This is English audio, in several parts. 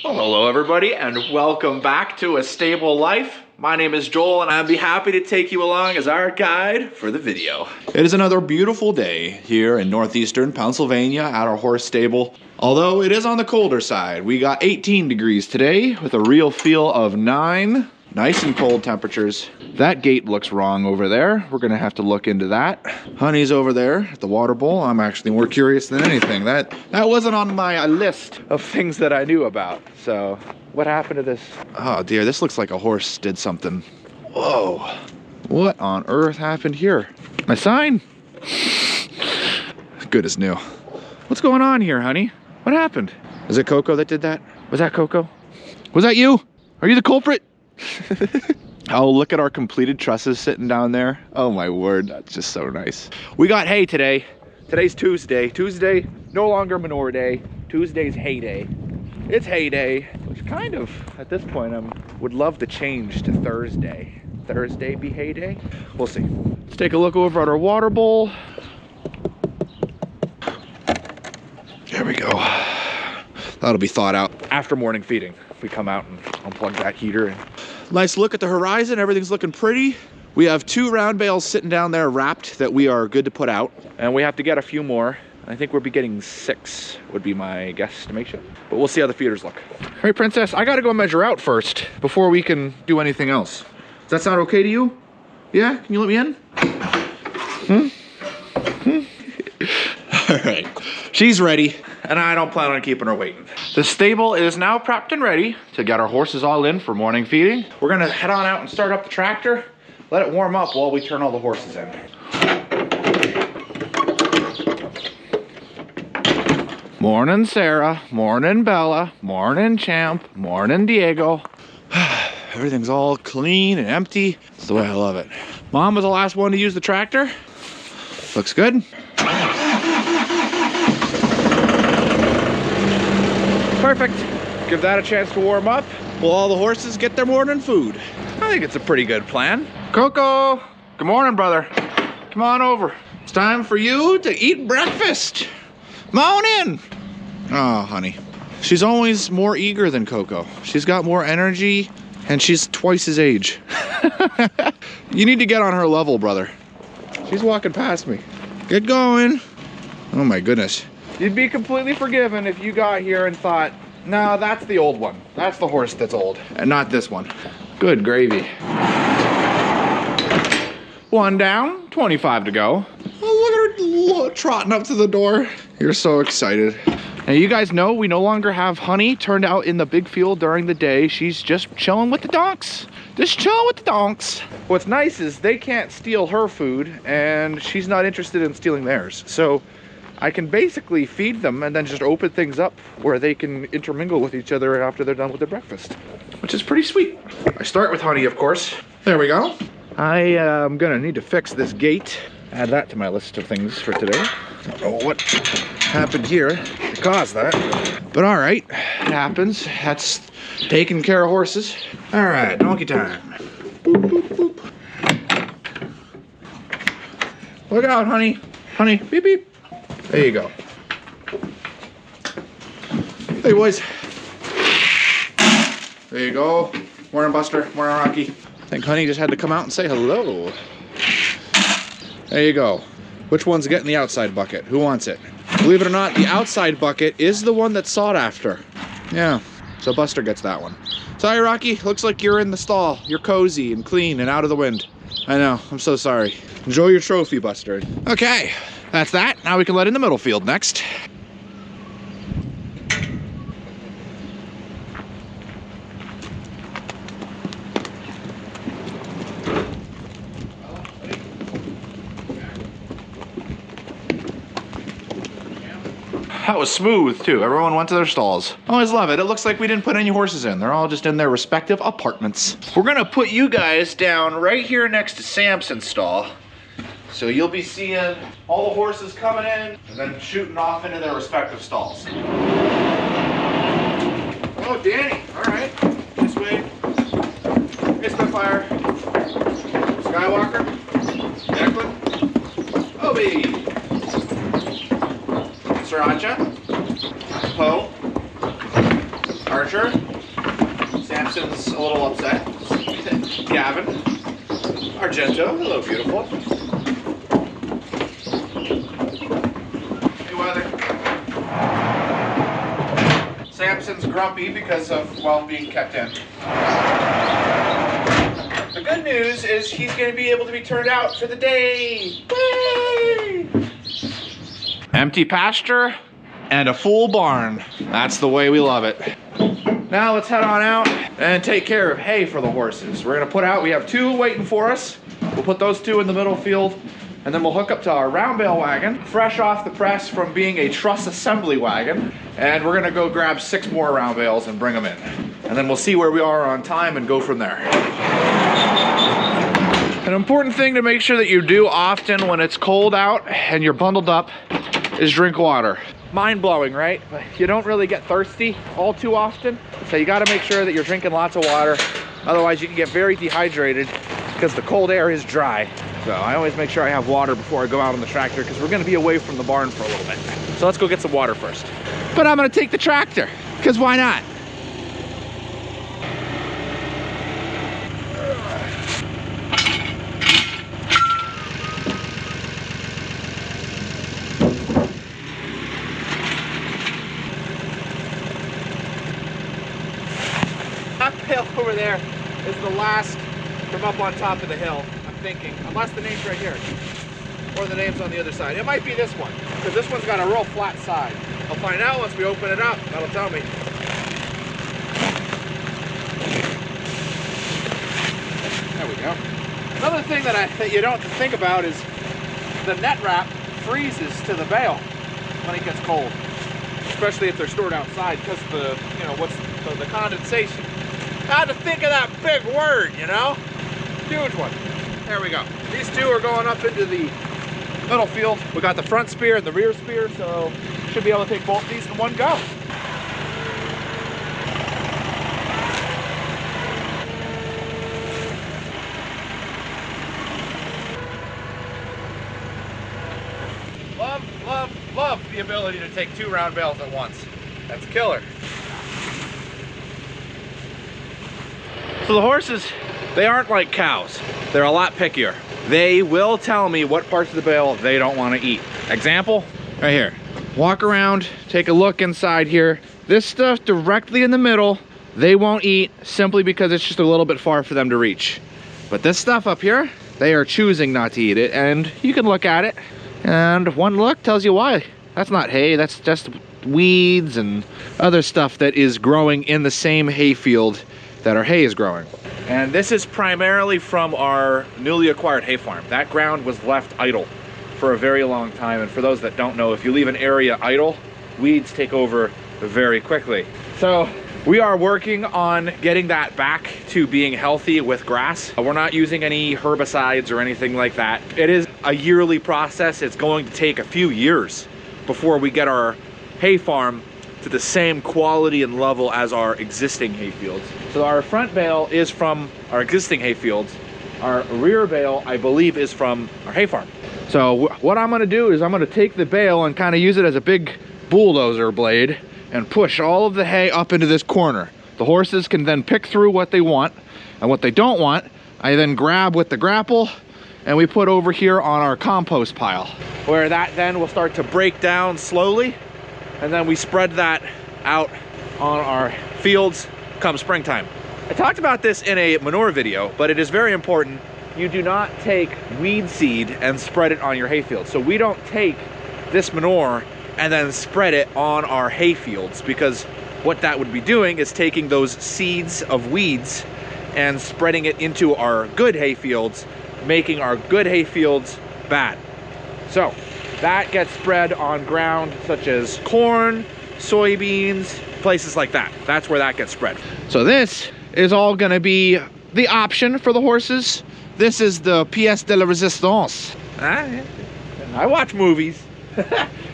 Well, hello everybody and welcome back to A Stable Life. My name is Joel and I'd be happy to take you along as our guide for the video. It is another beautiful day here in northeastern Pennsylvania at our horse stable. Although it is on the colder side. We got 18 degrees today with a real feel of 9. Nice and cold temperatures. That gate looks wrong over there. We're gonna have to look into that. Honey's over there at the water bowl. I'm actually more curious than anything. That wasn't on my list of things that I knew about. So what happened to this? Oh dear, this looks like a horse did something. Whoa, what on earth happened here? My sign? Good as new. What's going on here, honey? What happened? Is it Coco that did that? Was that Coco? Was that you? Are you the culprit? Oh, look at our completed trusses sitting down there. Oh my word, that's just so nice. We got hay today. Today's Tuesday. Tuesday, no longer manure day. Tuesday's hay day. It's hay day, which kind of, at this point, I would love to change to Thursday. Thursday be hay day? We'll see. Let's take a look over at our water bowl. There we go. That'll be thawed out after morning feeding. If we come out and unplug that heater. And nice look at the horizon, everything's looking pretty. We have 2 round bales sitting down there wrapped that we are good to put out. And we have to get a few more. I think we'll be getting 6 would be my guesstimation. But we'll see how the feeders look. All right, Princess, I gotta go measure out first before we can do anything else. Does that sound okay to you? Yeah, can you let me in? All right, she's ready. And I don't plan on keeping her waiting. The stable is now prepped and ready to get our horses all in for morning feeding. We're gonna head on out and start up the tractor, let it warm up while we turn all the horses in. Morning, Sarah. Morning, Bella. Morning, Champ. Morning, Diego. Everything's all clean and empty. That's the way I love it. Mom was the last one to use the tractor. Looks good. Perfect. Give that a chance to warm up while all the horses get their morning food. I think it's a pretty good plan. Coco, good morning, brother. Come on over. It's time for you to eat breakfast. Come on in. Oh, honey. She's always more eager than Coco. She's got more energy and she's twice his age. You need to get on her level, brother. She's walking past me. Get going. Oh my goodness. You'd be completely forgiven if you got here and thought, no, that's the old one. That's the horse that's old, and not this one. Good gravy. 1 down, 25 to go. Oh, look at her trotting up to the door. You're so excited. Now you guys know we no longer have Honey turned out in the big field during the day. She's just chilling with the donks. Just chilling with the donks. What's nice is they can't steal her food, and she's not interested in stealing theirs. So I can basically feed them and then just open things up where they can intermingle with each other after they're done with their breakfast, which is pretty sweet. I start with Honey, of course. There we go. I am gonna need to fix this gate. Add that to my list of things for today. I don't know what happened here to cause that, but all right, it happens. That's taking care of horses. All right, donkey time. Boop, boop, boop. Look out, Honey. Honey, beep, beep. There you go. Hey, boys. There you go. Morning, Buster. Morning, Rocky. I think Honey just had to come out and say hello. There you go. Which one's getting the outside bucket? Who wants it? Believe it or not, the outside bucket is the one that's sought after. Yeah, so Buster gets that one. Sorry, Rocky. Looks like you're in the stall. You're cozy and clean and out of the wind. I know. I'm so sorry. Enjoy your trophy, Buster. Okay. That's that. Now we can let in the middle field next. That was smooth too. Everyone went to their stalls. Always love it. It looks like we didn't put any horses in. They're all just in their respective apartments. We're gonna put you guys down right here next to Samson's stall. So you'll be seeing all the horses coming in and then shooting off into their respective stalls. Oh, Danny, all right. This way. Hey, Spitfire. Skywalker. Declan. Obi. Sriracha. Poe. Archer. Minature. Samson's a little upset. Gavin. Argento, hello beautiful. Hey Weather. Samson's grumpy because of, well, being kept in. The good news is he's going to be able to be turned out for the day. Whee! Empty pasture and a full barn. That's the way we love it. Now let's head on out and take care of hay for the horses. We're gonna put out, we have 2 waiting for us. We'll put those 2 in the middle field, and then we'll hook up to our round bale wagon, fresh off the press from being a truss assembly wagon. And we're gonna go grab 6 more round bales and bring them in. And then we'll see where we are on time and go from there. An important thing to make sure that you do often when it's cold out and you're bundled up is drink water. Mind-blowing, right? But you don't really get thirsty all too often. So you gotta make sure that you're drinking lots of water. Otherwise you can get very dehydrated because the cold air is dry. So I always make sure I have water before I go out on the tractor because we're gonna be away from the barn for a little bit. So let's go get some water first. But I'm gonna take the tractor, because why not? That bale over there is the last from up on top of the hill, I'm thinking. Unless the name's right here. Or the name's on the other side. It might be this one, because this one's got a real flat side. I'll find out once we open it up. That'll tell me. There we go. Another thing that you don't think about is the net wrap freezes to the bale when it gets cold. Especially if they're stored outside because the, you know, the condensation. How to think of that big word, you know? Huge one. There we go. These 2 are going up into the middle field. We got the front spear and the rear spear, so should be able to take both these in one go. Love the ability to take 2 round bales at once. That's killer. So the horses, they aren't like cows. They're a lot pickier. They will tell me what parts of the bale they don't want to eat. Example, right here. Walk around, take a look inside here. This stuff directly in the middle, they won't eat simply because it's just a little bit far for them to reach. But this stuff up here, they are choosing not to eat it, and you can look at it, and one look tells you why. That's not hay, that's just weeds and other stuff that is growing in the same hay field that our hay is growing. And this is primarily from our newly acquired hay farm. That ground was left idle for a very long time, and for those that don't know, if you leave an area idle, weeds take over very quickly. So we are working on getting that back to being healthy with grass. We're not using any herbicides or anything like that. It is a yearly process. It's going to take a few years before we get our hay farm to the same quality and level as our existing hay fields. So our front bale is from our existing hay fields. Our rear bale, I believe, is from our hay farm. So what I'm gonna do is I'm gonna take the bale and kind of use it as a big bulldozer blade and push all of the hay up into this corner. The horses can then pick through what they want, and what they don't want, I then grab with the grapple and we put over here on our compost pile, where that then will start to break down slowly, and then we spread that out on our fields come springtime. I talked about this in a manure video, but it is very important. You do not take weed seed and spread it on your hay field. So we don't take this manure and then spread it on our hay fields, because what that would be doing is taking those seeds of weeds and spreading it into our good hay fields, making our good hay fields bad. So that gets spread on ground such as corn, soybeans, places like that. That's where that gets spread. So this is all gonna be the option for the horses. This is the pièce de la résistance. I watch movies.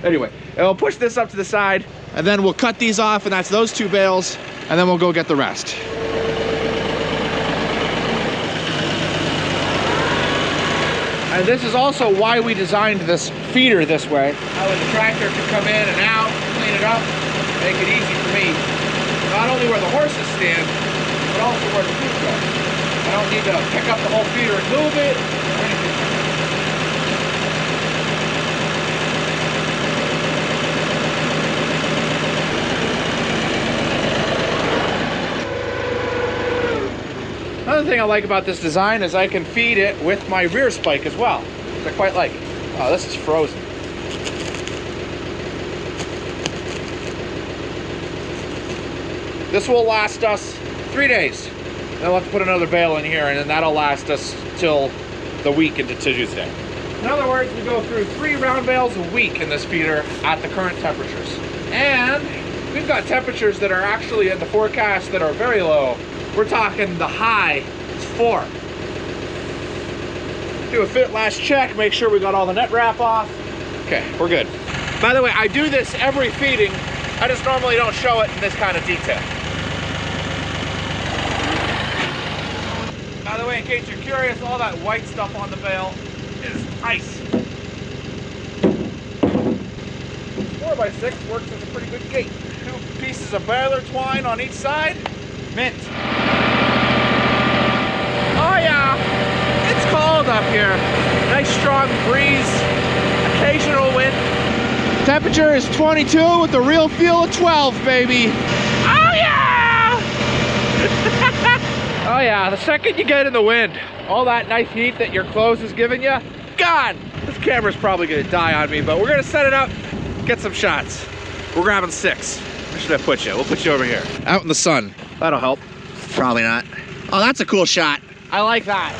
Anyway, we'll push this up to the side, and then we'll cut these off, and that's those 2 bales, and then we'll go get the rest. And this is also why we designed this feeder this way. That way the tractor can come in and out, clean it up, make it easy for me. not only where the horses stand, but also where the food goes. I don't need to pick up the whole feeder and move it or anything. Another thing I like about this design is I can feed it with my rear spike as well, which I quite like. Oh, this is frozen. This will last us 3 days. Then we'll have to put another bale in here, and then that'll last us till the week into Tuesday. In other words, we go through 3 round bales a week in this feeder at the current temperatures. And we've got temperatures that are actually in the forecast that are very low. We're talking the high is 4. Do a fit last check, make sure we got all the net wrap off. Okay, we're good. By the way, I do this every feeding. I just normally don't show it in this kind of detail. By the way, in case you're curious, all that white stuff on the bale is ice. 4x6 works as a pretty good gate. 2 pieces of baler twine on each side. Mint. Oh yeah, it's cold up here. Nice strong breeze, occasional wind. Temperature is 22 with the real feel of 12, baby. Oh yeah! Oh yeah, the second you get in the wind, all that nice heat that your clothes is giving you, God, this camera's probably gonna die on me, but we're gonna set it up, get some shots. We're grabbing 6. Where should I put you? We'll put you over here. Out in the sun. That'll help. Probably not. Oh, that's a cool shot. I like that.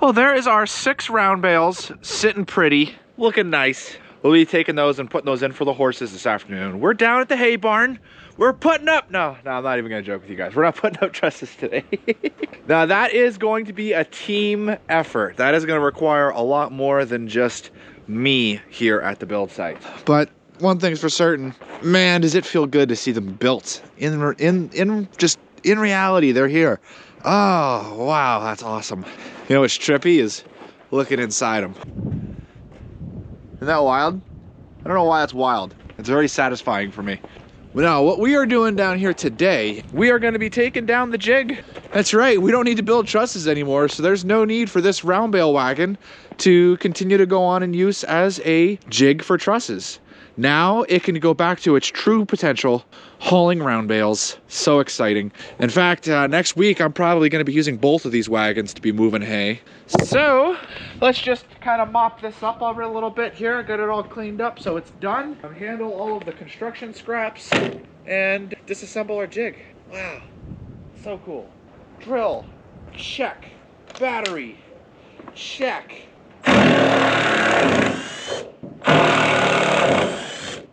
Well, there is our 6 round bales sitting pretty, looking nice. We'll be taking those and putting those in for the horses this afternoon. We're down at the hay barn. We're putting up, no, I'm not even gonna joke with you guys. We're not putting up trusses today. Now that is going to be a team effort. That is gonna require a lot more than just me here at the build site. But one thing's for certain, man, does it feel good to see them built. In reality, they're here. Oh, wow, that's awesome. You know what's trippy is looking inside them. Isn't that wild? I don't know why that's wild. It's very satisfying for me. But now, what we are doing down here today, we are going to be taking down the jig. That's right, we don't need to build trusses anymore, so there's no need for this round bale wagon to continue to go on in use as a jig for trusses. Now it can go back to its true potential, hauling round bales. So exciting. In fact, next week I'm probably going to be using both of these wagons to be moving hay. So let's just kind of mop this up over a little bit here. Get it all cleaned up so it's done. Handle all of the construction scraps and disassemble our jig. Wow, so cool. Drill, check. Battery, check.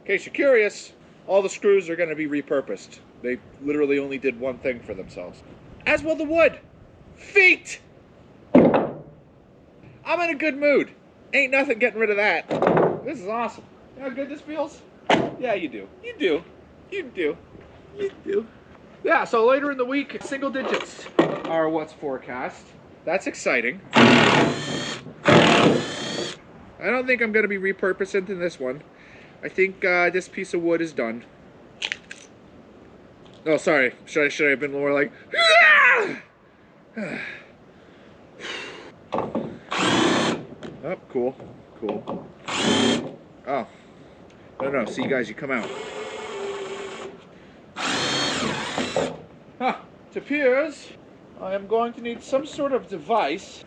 In case you're curious, all the screws are going to be repurposed. They literally only did one thing for themselves. As will the wood. Feet! I'm in a good mood. Ain't nothing getting rid of that. This is awesome. You know how good this feels? Yeah, you do. You do. You do. You do. Yeah, so later in the week, single digits are what's forecast. That's exciting. I don't think I'm going to be repurposing in this one. I think this piece of wood is done. Oh, sorry. Should I have been more like... Oh, cool. Cool. Oh. No. See, guys, you come out. Huh. It appears I am going to need some sort of device.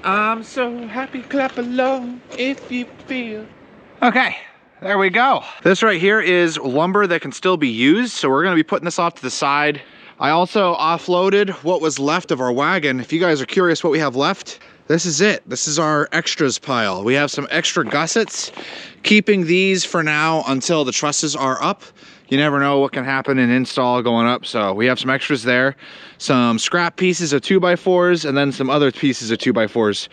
I'm so happy, clap along if you feel. Okay, there we go. This right here is lumber that can still be used, so we're gonna be putting this off to the side. I also offloaded what was left of our wagon. If you guys are curious what we have left, this is it. This is our extras pile. We have some extra gussets, keeping these for now until the trusses are up. You never know what can happen in install going up, so we have some extras there. Some scrap pieces of 2x4s and then some other pieces of 2x4s.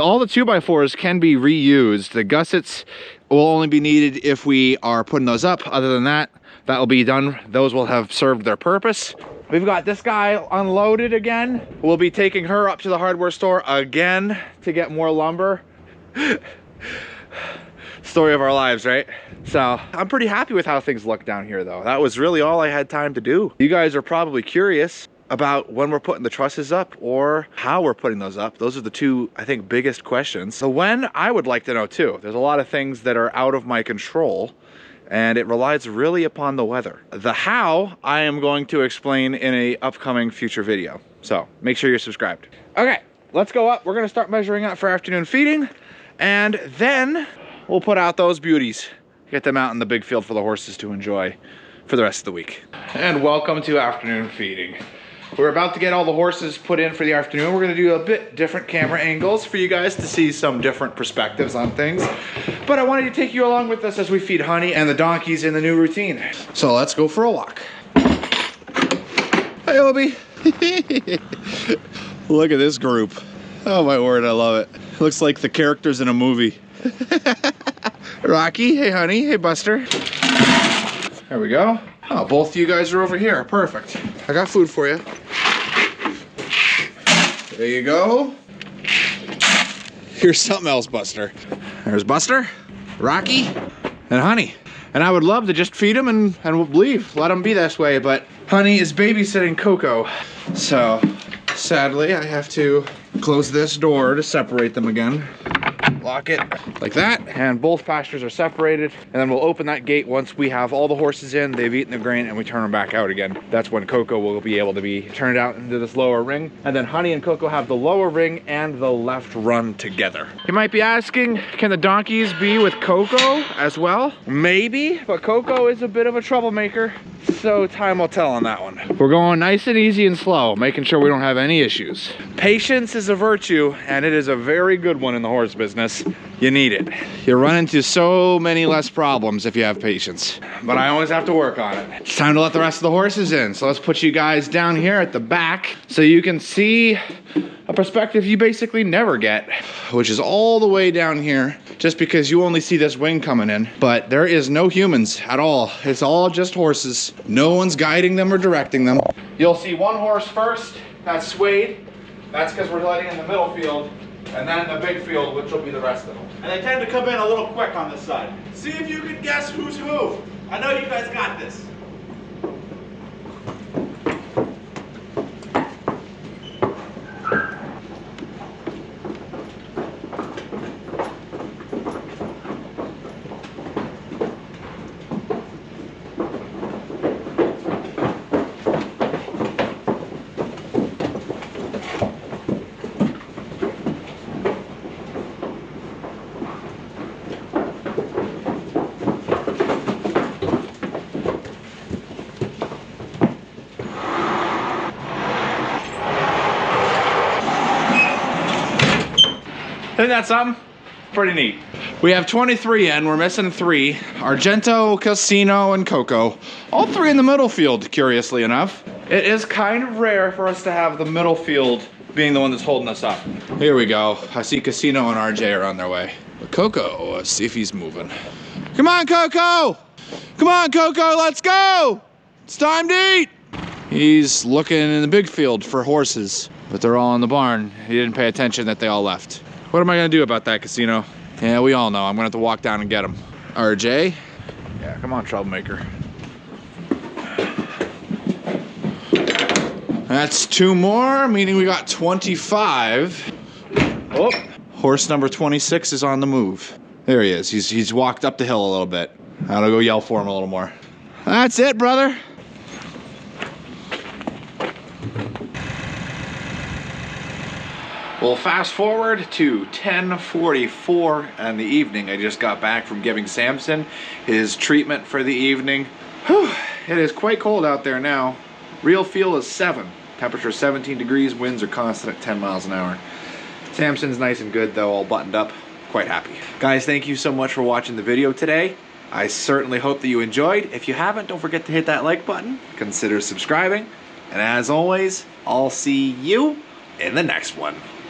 All the 2x4s can be reused. The gussets will only be needed if we are putting those up. Other than that, that will be done. Those will have served their purpose. We've got this guy unloaded again. We'll be taking her up to the hardware store again to get more lumber. Story of our lives, right? So I'm pretty happy with how things look down here though. That was really all I had time to do. You guys are probably curious about when we're putting the trusses up or how we're putting those up. Those are the two, I think, biggest questions. So when, I would like to know too. There's a lot of things that are out of my control and it relies really upon the weather. The how, I am going to explain in a upcoming future video. So make sure you're subscribed. Okay, let's go up. We're gonna start measuring out for afternoon feeding and then we'll put out those beauties. Get them out in the big field for the horses to enjoy for the rest of the week. And welcome to afternoon feeding. We're about to get all the horses put in for the afternoon. We're gonna do a bit different camera angles for you guys to see some different perspectives on things. But I wanted to take you along with us as we feed Honey and the donkeys in the new routine. So let's go for a walk. Hey, Obi. Look at this group. Oh my word, I love it. Looks like the characters in a movie. Rocky, hey Honey, hey Buster. There we go. Oh, both of you guys are over here. Perfect. I got food for you. There you go. Here's something else, Buster. There's Buster, Rocky, and Honey. And I would love to just feed them and leave. Let them be this way, but Honey is babysitting Coco. So, sadly, I have to close this door to separate them again. Lock it like that, and both pastures are separated, and then we'll open that gate once we have all the horses in, they've eaten the grain, and we turn them back out again. That's when Coco will be able to be turned out into this lower ring, and then Honey and Coco have the lower ring and the left run together. You might be asking, can the donkeys be with Coco as well? Maybe, but Coco is a bit of a troublemaker, so time will tell on that one. We're going nice and easy and slow, making sure we don't have any issues. Patience is a virtue, and it is a very good one in the horse business. You need it. You run into so many less problems if you have patience, but I always have to work on it. It's time to let the rest of the horses in. So let's put you guys down here at the back so you can see a perspective you basically never get, which is all the way down here, just because you only see this wing coming in, but there is no humans at all. It's all just horses. No one's guiding them or directing them. You'll see one horse first, that's swayed. That's because we're letting in the middle field, and then the big field, which will be the rest of them. And they tend to come in a little quick on this side. See if you can guess who's who. I know you guys got this. Isn't that something? Pretty neat. We have 23 in, we're missing 3. Argento, Casino, and Coco. All 3 in the middle field, curiously enough. It is kind of rare for us to have the middle field being the one that's holding us up. Here we go. I see Casino and RJ are on their way. But Coco, let's see if he's moving. Come on, Coco! Come on, Coco, let's go! It's time to eat! He's looking in the big field for horses, but they're all in the barn. He didn't pay attention that they all left. What am I gonna do about that, Casino? Yeah, we all know. I'm gonna have to walk down and get him. RJ? Yeah, come on, troublemaker. That's 2 more, meaning we got 25. Oh, horse number 26 is on the move. There he is. He's walked up the hill a little bit. I'll go yell for him a little more. That's it, brother. Well, fast forward to 10:44 in the evening. I just got back from giving Samson his treatment for the evening. Whew, it is quite cold out there now. Real feel is 7. Temperature 17 degrees, winds are constant at 10 miles an hour. Samson's nice and good though, all buttoned up. Quite happy. Guys, thank you so much for watching the video today. I certainly hope that you enjoyed. If you haven't, don't forget to hit that like button. Consider subscribing. And as always, I'll see you in the next one.